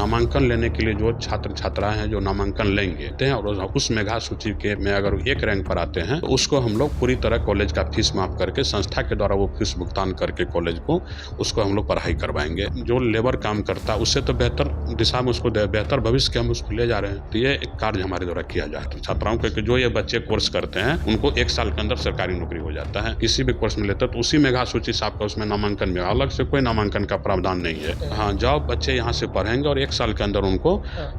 नामांकन लेने के लिए जो छात्र छात्राएं हैं जो नामांकन लेंगे और उस मेधा सूची के में अगर एक रैंक पर आते हैं तो उसको हम लोग पूरी तरह कॉलेज का फीस माफ करके संस्था के द्वारा वो फीस भुगतान करके कॉलेज को उसको हम लोग पढ़ाई करवाएंगे। जो लेबर काम करता है उससे तो बेहतर दिशा में उसको बेहतर भविष्य के हम उसको ले जा रहे हैं। तो ये एक कार्य हमारे द्वारा किया जाए छात्राओं के जो ये बच्चे कोर्स करते हैं उनको 1 साल के अंदर सरकारी नौकरी हो जाता है। किसी भी कोर्स में लेते तो उसी मेधा सूची से आपका उसमें नामांकन में अलग से कोई नामांकन का प्रावधान नहीं है। हाँ, जॉब बच्चे यहाँ से पढ़ेंगे और 1 साल के अंदर उनको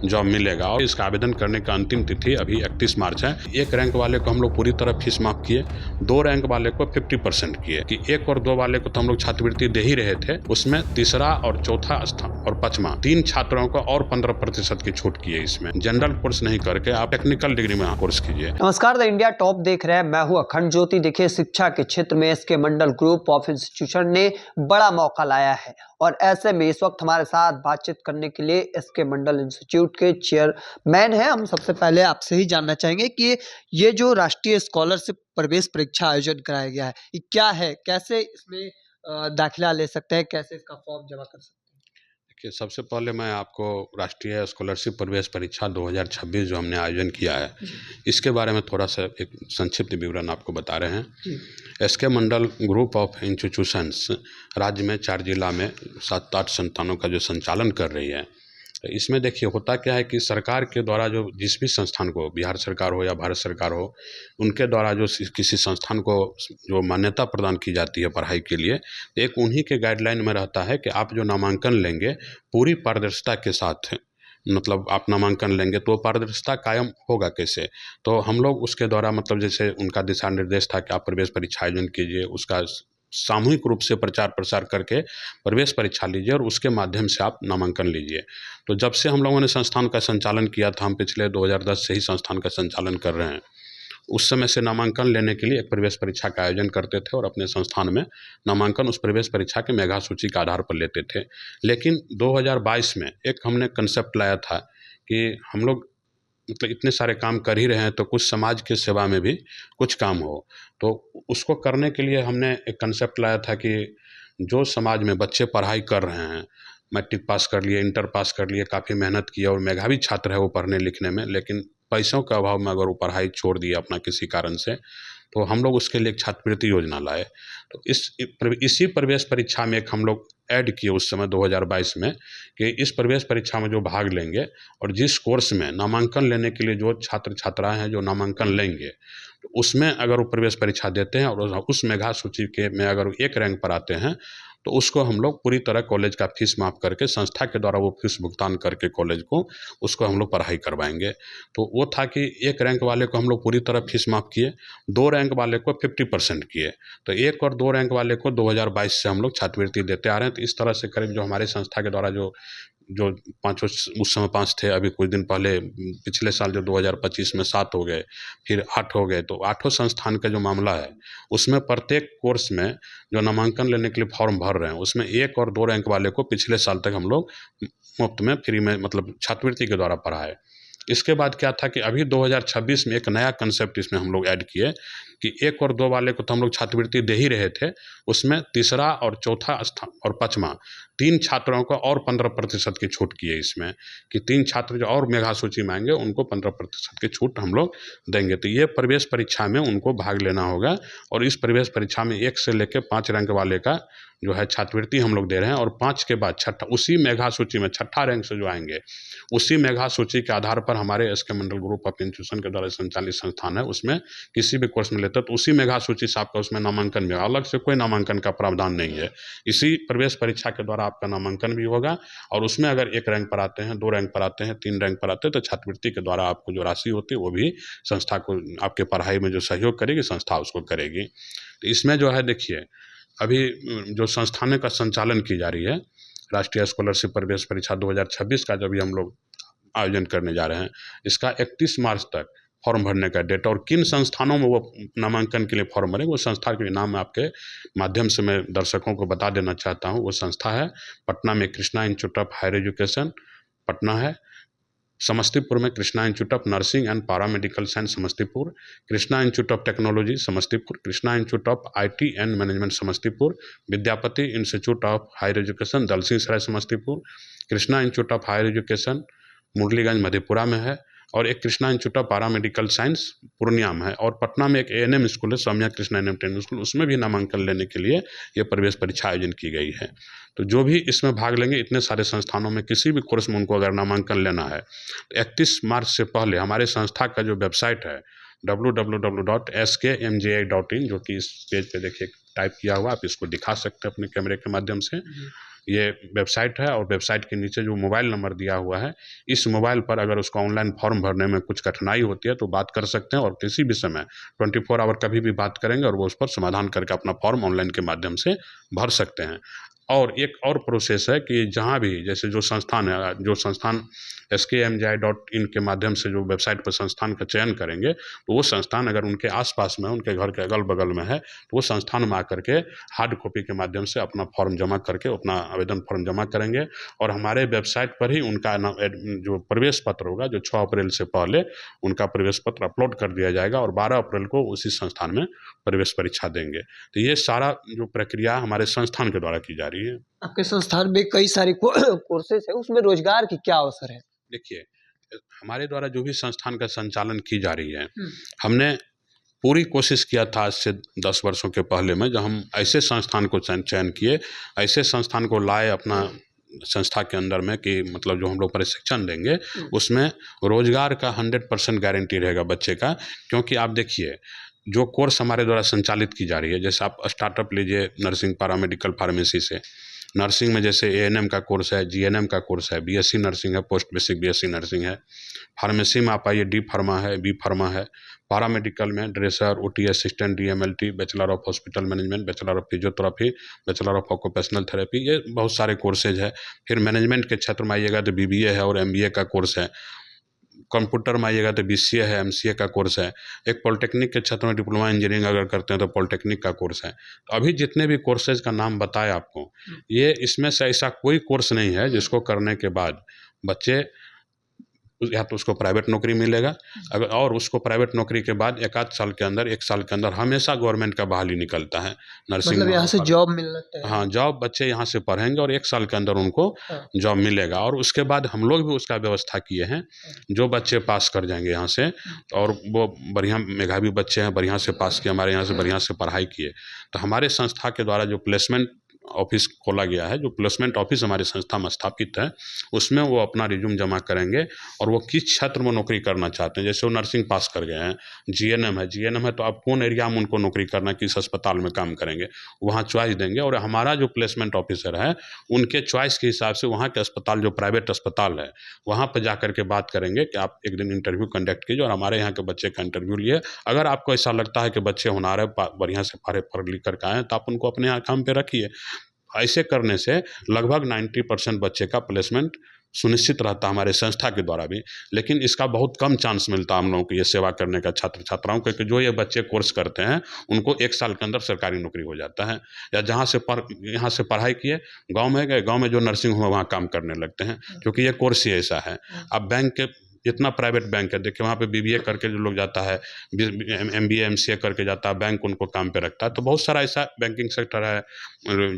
जॉब मिलेगा। और इसका आवेदन करने का अंतिम तिथि अभी 31 मार्च है। 1 रैंक वाले को हम लोग पूरी तरह फीस माफ किए, 2 रैंक वाले को 50% किए कि 1 और 2 वाले को तो हम लोग छात्रवृत्ति दे ही रहे थे, उसमें तीसरा और चौथा स्थान और 5वां 3 छात्रों को और 15% की छूट की है। इसमें जनरल कोर्स नहीं करके आप टेक्निकल डिग्री में कोर्स कीजिए। नमस्कार, द इंडिया टॉप देख रहे हैं, मैं हूं अखंड ज्योति। देखिए, शिक्षा के क्षेत्र में SK Mandal group of institution ने बड़ा मौका लाया है और ऐसे में इस वक्त हमारे साथ बातचीत करने के लिए एसके मंडल इंस्टीट्यूट के चेयरमैन हैं। हम सबसे पहले आपसे ही जानना चाहेंगे कि ये जो राष्ट्रीय स्कॉलरशिप प्रवेश परीक्षा आयोजन कराया गया है, ये क्या है, कैसे इसमें दाखिला ले सकते हैं, कैसे इसका फॉर्म जमा कर सकते हैं? देखिए, सबसे पहले मैं आपको राष्ट्रीय स्कॉलरशिप प्रवेश परीक्षा 2026 जो हमने आयोजन किया है इसके बारे में थोड़ा सा एक संक्षिप्त विवरण आपको बता रहे हैं। SK Mandal group of institutions राज्य में 4 जिला में 7-8 संस्थानों का जो संचालन कर रही है। इसमें देखिए होता क्या है कि सरकार के द्वारा जो जिस भी संस्थान को, बिहार सरकार हो या भारत सरकार हो, उनके द्वारा जो किसी संस्थान को जो मान्यता प्रदान की जाती है पढ़ाई के लिए, एक उन्हीं के गाइडलाइन में रहता है कि आप जो नामांकन लेंगे पूरी पारदर्शिता के साथ, मतलब आप नामांकन लेंगे तो पारदर्शिता कायम होगा कैसे। तो हम लोग उसके द्वारा मतलब जैसे उनका दिशा निर्देश था कि आप प्रवेश परीक्षा आयोजन कीजिए, उसका सामूहिक रूप से प्रचार प्रसार करके प्रवेश परीक्षा लीजिए और उसके माध्यम से आप नामांकन लीजिए। तो जब से हम लोगों ने संस्थान का संचालन किया था, हम पिछले 2010 से ही संस्थान का संचालन कर रहे हैं, उस समय से नामांकन लेने के लिए एक प्रवेश परीक्षा का आयोजन करते थे और अपने संस्थान में नामांकन उस प्रवेश परीक्षा के मेधा सूची के आधार पर लेते थे। लेकिन 2022 में एक हमने कंसेप्ट लाया था कि हम लोग मतलब इतने सारे काम कर ही रहे हैं तो कुछ समाज की सेवा में भी कुछ काम हो। तो उसको करने के लिए हमने एक कंसेप्ट लाया था कि जो समाज में बच्चे पढ़ाई कर रहे हैं, मैट्रिक पास कर लिए, इंटर पास कर लिए, काफ़ी मेहनत की और मेधावी छात्र है वो पढ़ने लिखने में, लेकिन पैसों के अभाव में अगर वो पढ़ाई छोड़ दिए अपना किसी कारण से, तो हम लोग उसके लिए एक छात्रवृत्ति योजना लाए। तो इसी प्रवेश परीक्षा में एक हम लोग ऐड किए उस समय 2022 में कि इस प्रवेश परीक्षा में जो भाग लेंगे और जिस कोर्स में नामांकन लेने के लिए जो छात्र छात्राएं हैं जो नामांकन लेंगे, तो उसमें अगर वो प्रवेश परीक्षा देते हैं और उस मेधा सूची के में अगर 1 रैंक पर आते हैं तो उसको हम लोग पूरी तरह कॉलेज का फीस माफ करके संस्था के द्वारा वो फीस भुगतान करके कॉलेज को उसको हम लोग पढ़ाई करवाएंगे। तो वो था कि 1 रैंक वाले को हम लोग पूरी तरह फीस माफ किए, 2 रैंक वाले को 50% किए। तो 1 और 2 रैंक वाले को 2022 से हम लोग छात्रवृत्ति देते आ रहे हैं। तो इस तरह से करीब जो हमारे संस्था के द्वारा जो पाँचों, उस समय 5 थे, अभी कुछ दिन पहले पिछले साल जो 2025 में 7 हो गए, फिर 8 हो गए, तो 8 संस्थान का जो मामला है उसमें प्रत्येक कोर्स में जो नामांकन लेने के लिए फॉर्म भर रहे हैं उसमें 1 और 2 रैंक वाले को पिछले साल तक हम लोग मुफ्त में फ्री में मतलब छात्रवृत्ति के द्वारा पढ़ाए। इसके बाद क्या था कि अभी 2026 में एक नया कंसेप्ट इसमें हम लोग ऐड किए कि 1 और 2 वाले को तो हम लोग छात्रवृत्ति दे ही रहे थे, उसमें तीसरा और चौथा स्थान और 5वां 3 छात्रों को और 15% की छूट की है। इसमें कि 3 छात्र जो और मेधा सूची में आएंगे उनको 15% की छूट हम लोग देंगे। तो ये प्रवेश परीक्षा में उनको भाग लेना होगा और इस प्रवेश परीक्षा में 1 से लेकर 5 रैंक वाले का जो है छात्रवृत्ति हम लोग दे रहे हैं और 5 के बाद छठा, उसी मेधा सूची में छठा रैंक से जो आएंगे उसी मेधा सूची के आधार पर हमारे SK Mandal group of institution के द्वारा संचालित संस्थान है, उसमें किसी भी कोर्स में लेते तो उसी मेधा सूची से आपका उसमें नामांकन भी, अलग से कोई नामांकन का प्रावधान नहीं है। इसी प्रवेश परीक्षा के द्वारा आपका नामांकन भी होगा और उसमें अगर 1 रैंक पर आते हैं, 2 रैंक पर आते हैं, 3 रैंक पर आते हैं तो छात्रवृत्ति के द्वारा आपको जो राशि होती है वो भी संस्था को आपके पढ़ाई में जो सहयोग करेगी संस्था उसको करेगी। तो इसमें जो है देखिए अभी जो संस्थानों का संचालन की जा रही है राष्ट्रीय स्कॉलरशिप प्रवेश परीक्षा 2026 का जो भी हम लोग आयोजन करने जा रहे हैं, इसका 31 मार्च तक फॉर्म भरने का डेट और किन संस्थानों में वो नामांकन के लिए फॉर्म भरेंगे वो संस्था के नाम आपके माध्यम से मैं दर्शकों को बता देना चाहता हूँ। वो संस्था है पटना में Krishna institute of higher education Patna है, समस्तीपुर में Krishna institute of nursing and paramedical science Samastipur, Krishna institute of technology Samastipur, Krishna institute of IT and management Samastipur, Vidyapati institute of higher education Dalsinghsarai Samastipur, Krishna institute of higher education Murliganj Madhepura में है, और एक Krishna institute of paramedical science Purnia में है, और पटना में एक एएनएम स्कूल है, Saumya Krishna NM training school, उसमें भी नामांकन लेने के लिए ये प्रवेश परीक्षा आयोजन की गई है। तो जो भी इसमें भाग लेंगे, इतने सारे संस्थानों में किसी भी कोर्स में उनको अगर नामांकन लेना है, 31 मार्च से पहले हमारे संस्था का जो वेबसाइट है www.skmji.in, जो कि इस पेज पे देखिए टाइप किया हुआ, आप इसको दिखा सकते हैं अपने कैमरे के माध्यम से। ये वेबसाइट है, और वेबसाइट के नीचे जो मोबाइल नंबर दिया हुआ है, इस मोबाइल पर अगर उसका ऑनलाइन फॉर्म भरने में कुछ कठिनाई होती है तो बात कर सकते हैं, और किसी भी समय 24 आवर कभी भी बात करेंगे और वो उस पर समाधान करके अपना फॉर्म ऑनलाइन के माध्यम से भर सकते हैं। और एक और प्रोसेस है कि जहाँ भी जैसे जो संस्थान skmji.in के माध्यम से जो वेबसाइट पर संस्थान का चयन करेंगे, तो वो संस्थान अगर उनके आसपास में, उनके घर के अगल बगल में है, तो वो संस्थान में आकर के हार्ड कॉपी के माध्यम से अपना फॉर्म जमा करके अपना आवेदन फॉर्म जमा करेंगे, और हमारे वेबसाइट पर ही उनका जो प्रवेश पत्र होगा, जो 6 अप्रैल से पहले उनका प्रवेश पत्र अपलोड कर दिया जाएगा, और 12 अप्रैल को उसी संस्थान में प्रवेश परीक्षा देंगे। तो ये सारा जो प्रक्रिया हमारे संस्थान के द्वारा की जा रही है। आपके संस्थान में कई सारे कोर्सेज है, उसमें रोजगार की क्या अवसर है? देखिए, हमारे द्वारा जो भी संस्थान का संचालन की जा रही है, हमने पूरी कोशिश किया था आज से 10 वर्षों के पहले में, जब हम ऐसे संस्थान को चयन किए, ऐसे संस्थान को लाए अपना संस्था के अंदर में, कि मतलब जो हम लोग प्रशिक्षण देंगे उसमें रोजगार का 100% गारंटी रहेगा बच्चे का। क्योंकि आप देखिए, जो कोर्स हमारे द्वारा संचालित की जा रही है, जैसे आप स्टार्टअप लीजिए नर्सिंग, पैरामेडिकल, फार्मेसी से, नर्सिंग में जैसे एएनएम का कोर्स है, जीएनएम का कोर्स है, बीएससी नर्सिंग है, पोस्ट बेसिक बीएससी नर्सिंग है। फार्मेसी में आप आइए, डी फार्मा है, बी फार्मा है। पैरामेडिकल में dresser, OT assistant, DMLT, bachelor of hospital management, bachelor of physiotherapy, bachelor of occupational therapy, ये बहुत सारे कोर्सेज है। फिर मैनेजमेंट के क्षेत्र में आइएगा तो बीबीए है और एमबीए का कोर्स है। कंप्यूटर में आइएगा तो बीसीए है, एमसीए का कोर्स है। एक पॉलिटेक्निक के क्षेत्र में डिप्लोमा इंजीनियरिंग अगर करते हैं तो पॉलिटेक्निक का कोर्स है। तो अभी जितने भी कोर्सेज का नाम बताया आपको, ये इसमें से ऐसा कोई कोर्स नहीं है जिसको करने के बाद बच्चे या तो उसको प्राइवेट नौकरी मिलेगा, अगर और उसको प्राइवेट नौकरी के बाद 1 साल के अंदर हमेशा गवर्नमेंट का बहाली निकलता है नर्सिंग। मतलब यहाँ से जॉब मिल लगता है? हाँ, जॉब बच्चे यहाँ से पढ़ेंगे और 1 साल के अंदर उनको जॉब मिलेगा। और उसके बाद हम लोग भी उसका व्यवस्था किए हैं, जो बच्चे पास कर जाएंगे यहाँ से, और वो बढ़िया मेधावी बच्चे हैं, बढ़िया से पास किए, हमारे यहाँ से बढ़िया से पढ़ाई किए, तो हमारे संस्था के द्वारा जो प्लेसमेंट ऑफिस खोला गया है, जो प्लेसमेंट ऑफिस हमारे संस्था में स्थापित है, उसमें वो अपना रिज्यूम जमा करेंगे, और वो किस क्षेत्र में नौकरी करना चाहते हैं। जैसे वो नर्सिंग पास कर गए हैं, जीएनएम है तो आप कौन एरिया में उनको नौकरी करना, किस अस्पताल में काम करेंगे, वहाँ चॉइस देंगे। और हमारा जो प्लेसमेंट ऑफिसर है, उनके चॉइस के हिसाब से वहाँ के अस्पताल, जो प्राइवेट अस्पताल है, वहाँ पर जा कर के बात करेंगे कि आप एक दिन इंटरव्यू कंडक्ट कीजिए और हमारे यहाँ के बच्चे का इंटरव्यू लिए। अगर आपको ऐसा लगता है कि बच्चे होनहार है, बढ़िया से पढ़ लिख कर आए हैं, तो आप उनको अपने यहाँ काम पे रखिए। ऐसे करने से लगभग 90% बच्चे का प्लेसमेंट सुनिश्चित रहता है हमारे संस्था के द्वारा भी। लेकिन इसका बहुत कम चांस मिलता है हम लोगों को ये सेवा करने का छात्र छात्राओं को, क्योंकि जो ये बच्चे कोर्स करते हैं उनको 1 साल के अंदर सरकारी नौकरी हो जाता है, या जहाँ से यहाँ से पढ़ाई किए गांव में गए, गांव में जो नर्सिंग होम वहाँ काम करने लगते हैं, क्योंकि ये कोर्स ही ऐसा है। अब बैंक के जितना प्राइवेट बैंक है, देखिए वहाँ पे बीबीए करके जो लोग जाता है, एमबीए एमसीए करके जाता है, बैंक उनको काम पे रखता है। तो बहुत सारा ऐसा बैंकिंग सेक्टर है,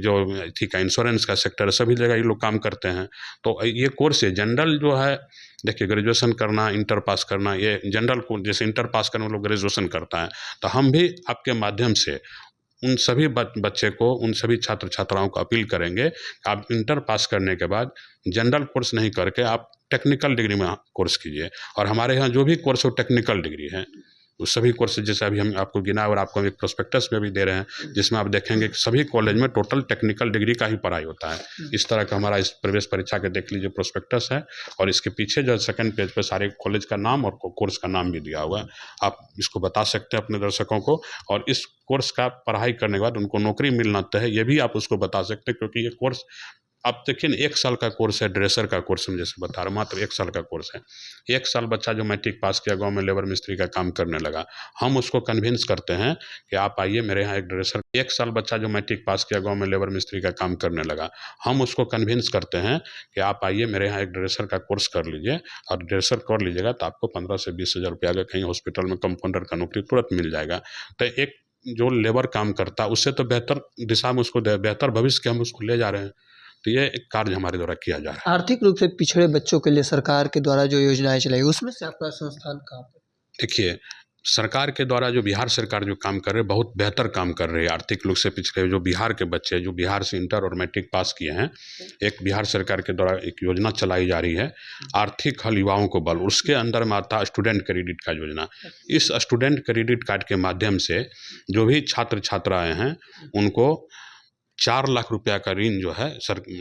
जो ठीक है, इंश्योरेंस का सेक्टर है, सभी जगह ये लोग काम करते हैं। तो ये कोर्स है जनरल जो है, देखिए ग्रेजुएशन करना, इंटर पास करना, ये जनरल को जैसे इंटर पास करने लोग ग्रेजुएशन करता है, तो हम भी आपके माध्यम से उन सभी बच्चे को, उन सभी छात्र छात्राओं को अपील करेंगे, आप इंटर पास करने के बाद जनरल कोर्स नहीं करके आप टेक्निकल डिग्री में कोर्स कीजिए। और हमारे यहाँ जो भी कोर्स हो टेक्निकल डिग्री है, उस सभी कोर्स जैसे अभी हम आपको गिना और आपको एक प्रोस्पेक्टस में भी दे रहे हैं, जिसमें आप देखेंगे कि सभी कॉलेज में टोटल टेक्निकल डिग्री का ही पढ़ाई होता है। इस तरह का हमारा इस प्रवेश परीक्षा के देख लीजिए प्रोस्पेक्टस है, और इसके पीछे जो सेकंड पेज पे सारे कॉलेज का नाम और कोर्स का नाम भी दिया हुआ है। आप इसको बता सकते हैं अपने दर्शकों को, और इस कोर्स का पढ़ाई करने के बाद उनको नौकरी मिलना तय है, ये भी आप उसको बता सकते हैं। क्योंकि ये कोर्स आप देखिए ना, 1 साल का कोर्स है, ड्रेसर का कोर्स हम जैसे बता रहे, मात्र 1 साल का कोर्स है। 1 साल बच्चा जो मैट्रिक पास किया, गांव में लेबर मिस्त्री का काम करने लगा, हम उसको कन्विंस करते हैं कि आप आइए मेरे यहाँ एक ड्रेसर। 1 साल बच्चा जो मैट्रिक पास किया, गांव में लेबर मिस्त्री का काम करने लगा, हम उसको कन्विंस करते हैं कि आप आइए मेरे यहाँ एक ड्रेसर का कोर्स कर लीजिए, और ड्रेसर कर लीजिएगा तो आपको 15 से 20 हज़ार रुपया का कहीं हॉस्पिटल में कंपाउंडर का नौकरी तुरंत मिल जाएगा। तो एक जो लेबर काम करता है उससे तो बेहतर दिशा में, उसको बेहतर भविष्य के हम उसको ले जा रहे हैं। तो ये एक कार्य हमारे द्वारा किया जा रहा है। आर्थिक रूप से पिछड़े बच्चों के लिए सरकार के द्वारा जो योजनाएं चलाई उसमें से आपका संस्थान कहाँ पर? देखिए, सरकार के द्वारा जो बिहार सरकार जो काम कर रही है, बहुत बेहतर काम कर रही है। आर्थिक रूप से पिछड़े जो बिहार के बच्चे जो बिहार से इंटर और मैट्रिक पास किए हैं, एक बिहार सरकार के द्वारा एक योजना चलाई जा रही है, आर्थिक हल युवाओं को बल। उसके अंदर में आता है स्टूडेंट क्रेडिट कार्ड योजना। इस स्टूडेंट क्रेडिट कार्ड के माध्यम से जो भी छात्र छात्राएँ हैं उनको 4 लाख रुपया का ऋण जो है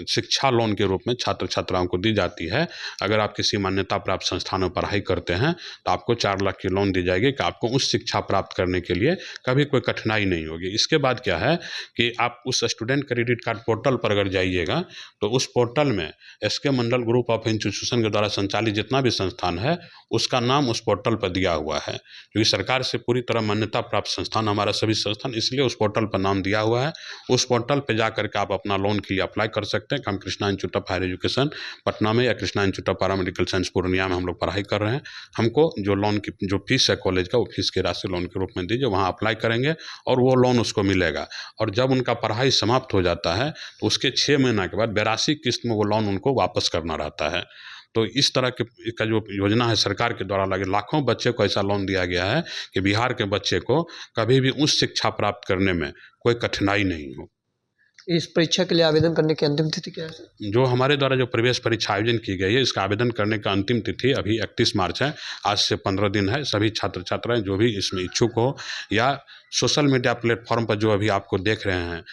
शिक्षा लोन के रूप में छात्र छात्राओं को दी जाती है। अगर आप किसी मान्यता प्राप्त संस्थान में पढ़ाई करते हैं तो आपको 4 लाख की लोन दी जाएगी कि आपको उस शिक्षा प्राप्त करने के लिए कभी कोई कठिनाई नहीं होगी। इसके बाद क्या है कि आप उस स्टूडेंट क्रेडिट कार्ड पोर्टल पर अगर जाइएगा तो उस पोर्टल में SK Mandal group of institution के द्वारा संचालित जितना भी संस्थान है उसका नाम उस पोर्टल पर दिया हुआ है, क्योंकि सरकार से पूरी तरह मान्यता प्राप्त संस्थान हमारा सभी संस्थान, इसलिए उस पोर्टल पर नाम दिया हुआ है। उस पोर्टल पे जा करके आप अपना लोन के लिए अप्लाई कर सकते हैं। हम Krishna institute of higher education Patna में या Krishna institute of paramedical science Purnia में हम लोग पढ़ाई कर रहे हैं। हमको जो लोन की जो फीस है कॉलेज का, वो फीस की राशि लोन के रूप में दीजिए, वहाँ अप्लाई करेंगे और वो लोन उसको मिलेगा। और जब उनका पढ़ाई समाप्त हो जाता है तो उसके 6 महीना के बाद 82 किस्त में वो लोन उनको वापस करना रहता है। तो इस तरह के का जो योजना है सरकार के द्वारा लगे, लाखों बच्चे को ऐसा लोन दिया गया है कि बिहार के बच्चे को कभी भी उच्च शिक्षा प्राप्त करने में कोई कठिनाई नहीं हो। इस परीक्षा के लिए आवेदन करने की अंतिम तिथि क्या है? जो हमारे द्वारा जो प्रवेश परीक्षा आयोजन की गई है, इसका आवेदन करने का अंतिम तिथि अभी 31 मार्च है। आज से 15 दिन है। सभी छात्र छात्राएं जो भी इसमें इच्छुक हो या सोशल मीडिया प्लेटफॉर्म पर जो अभी आपको देख रहे हैं,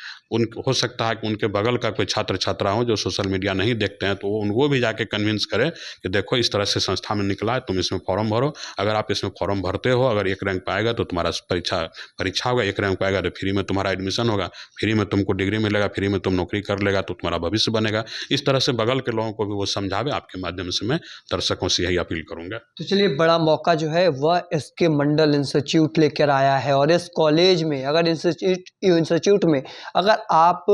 हो सकता है कि उनके बगल का कोई छात्र छात्रा हो जो सोशल मीडिया नहीं देखते हैं, तो उनको भी जाके कन्विंस करें कि देखो इस तरह से संस्था में निकला है, तुम इसमें फॉर्म भरो। अगर आप इसमें फॉर्म भरते हो, अगर 1 रैंक पाएगा तो तुम्हारा परीक्षा होगा, 1 रैंक पाएगा तो फ्री में तुम्हारा एडमिशन होगा, फ्री में तुमको डिग्री मिलेगा, फ्री में तुम नौकरी कर लेगा तो तुम्हारा भविष्य बनेगा। इस तरह से बगल के लोगों को भी वो समझावे। आपके माध्यम से मैं दर्शकों से यही अपील करूँगा। तो चलिए, बड़ा मौका जो है वह एसके मंडल इंस्टीट्यूट लेकर आया है और इस कॉलेज में अगर इंस्टीट्यूट में अगर आप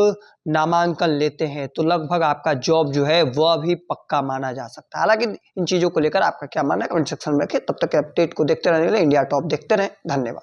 नामांकन लेते हैं तो लगभग आपका जॉब जो है वह भी पक्का माना जा सकता है। हालांकि इन चीज़ों को लेकर आपका क्या मानना है कमेंट सेक्शन में रखें। तब तक के अपडेट को देखते रहने के लिए इंडिया टॉप देखते रहें। धन्यवाद।